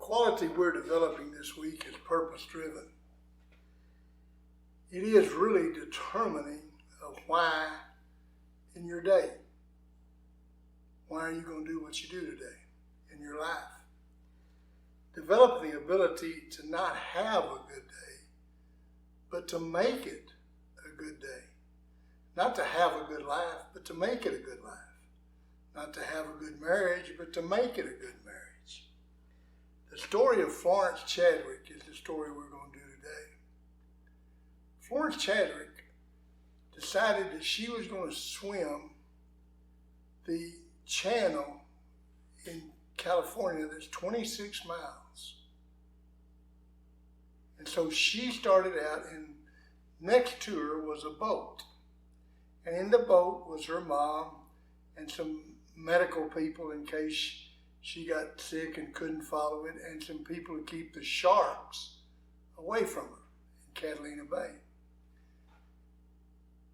quality we're developing this week is purpose-driven. It is really determining of why in your day. Why are you going to do what you do today in your life? Develop the ability to not have a good day, but to make it a good day. Not to have a good life, but to make it a good life. Not to have a good marriage, but to make it a good marriage. The story of Florence Chadwick is the story we're going to do today. Florence Chadwick decided that she was going to swim the channel in California that's 26 miles. And so she started out, and next to her was a boat. And in the boat was her mom and some medical people in case she got sick and couldn't follow it, and some people to keep the sharks away from her in Catalina Bay.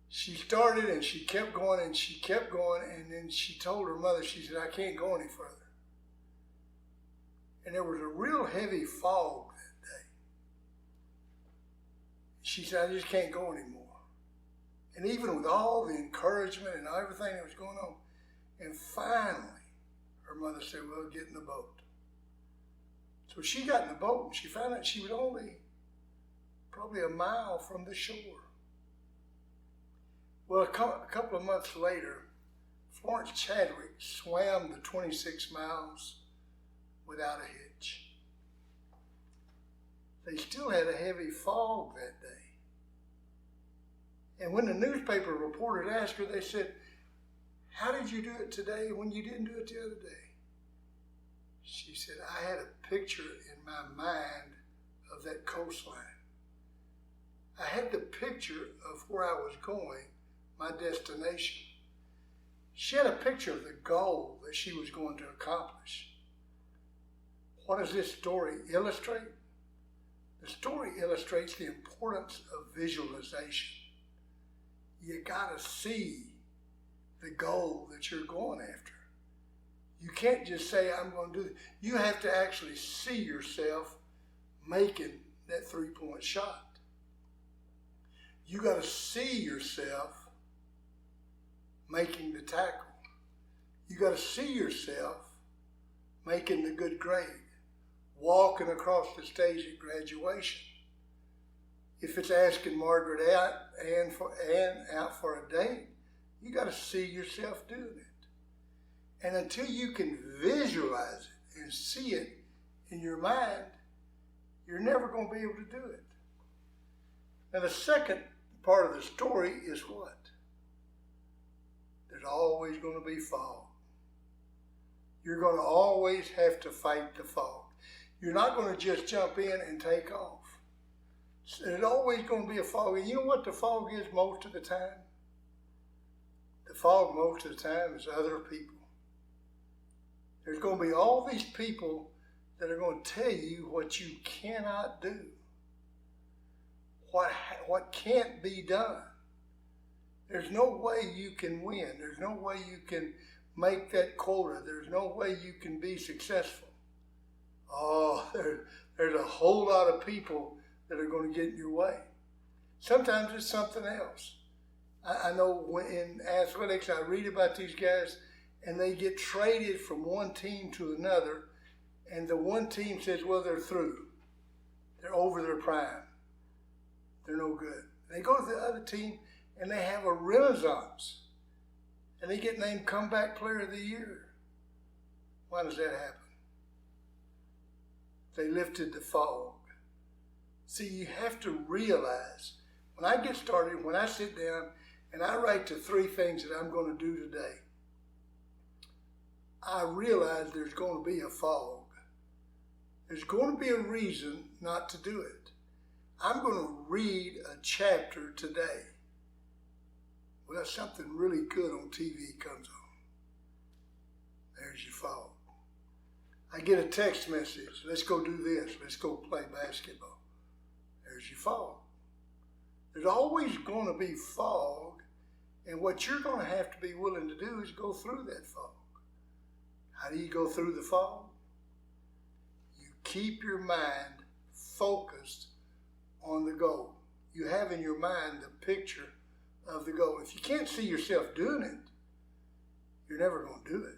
She started and she kept going and she kept going, and then she told her mother, she said, I can't go any further. And there was a real heavy fog that day. She said, I just can't go anymore. And even with all the encouragement and everything that was going on, and finally, her mother said, well, get in the boat. So she got in the boat and she found out she was only probably a mile from the shore. Well, a couple of months later, Florence Chadwick swam the 26 miles without a hitch. They still had a heavy fog that day. And when the newspaper reporter asked her, they said, how did you do it today when you didn't do it the other day? She said, I had a picture in my mind of that coastline. I had the picture of where I was going, my destination. She had a picture of the goal that she was going to accomplish. What does this story illustrate? The story illustrates the importance of visualization. You got to see the goal that you're going after. You can't just say, I'm going to do it. You have to actually see yourself making that three-point shot. You got to see yourself making the tackle. You got to see yourself making the good grade, walking across the stage at graduation. If it's asking Margaret out and out for a date, you got to see yourself doing it. And until you can visualize it and see it in your mind, you're never going to be able to do it. Now the second part of the story is what? There's always going to be fog. You're going to always have to fight the fog. You're not going to just jump in and take off. There's always going to be a fog. And you know what the fog is most of the time? The fog most of the time is other people. There's going to be all these people that are going to tell you what you cannot do, what can't be done. There's no way you can win. There's no way you can make that quota. There's no way you can be successful. Oh, there's a whole lot of people that are going to get in your way. Sometimes it's something else. I know in athletics, I read about these guys, and they get traded from one team to another, and the one team says, well, they're through. They're over their prime. They're no good. They go to the other team, and they have a renaissance, and they get named Comeback Player of the Year. Why does that happen? They lifted the fog. See, you have to realize, when I get started, when I sit down and I write the 3 things that I'm going to do today, I realize there's going to be a fog. There's going to be a reason not to do it. I'm going to read a chapter today. Well, something really good on TV comes on. There's your fog. I get a text message, let's go do this, let's go play basketball. There's your fog. There's always going to be fog, and what you're going to have to be willing to do is go through that fog. How do you go through the fog? You keep your mind focused on the goal. You have in your mind the picture of the goal. If you can't see yourself doing it, you're never going to do it.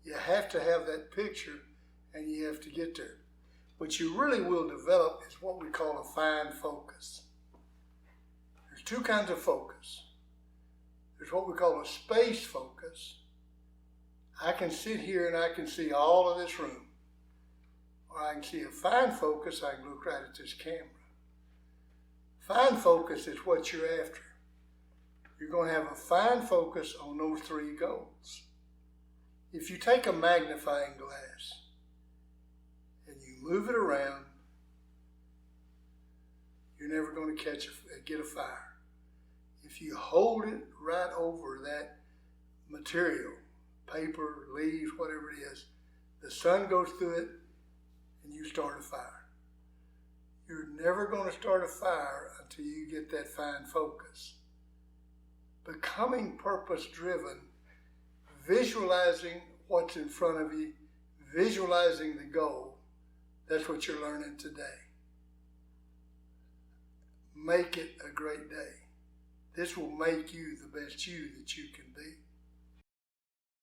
You have to have that picture and you have to get there. What you really will develop is what we call a fine focus. There's two kinds of focus. There's what we call a space focus. I can sit here and I can see all of this room. Or I can see a fine focus, I can look right at this camera. Fine focus is what you're after. You're going to have a fine focus on those three goals. If you take a magnifying glass and you move it around, you're never going to get a fire. If you hold it right over that material, paper, leaves, whatever it is, the sun goes through it and you start a fire. You're never going to start a fire until you get that fine focus. Becoming purpose-driven, visualizing what's in front of you, visualizing the goal, that's what you're learning today. Make it a great day. This will make you the best you that you can be.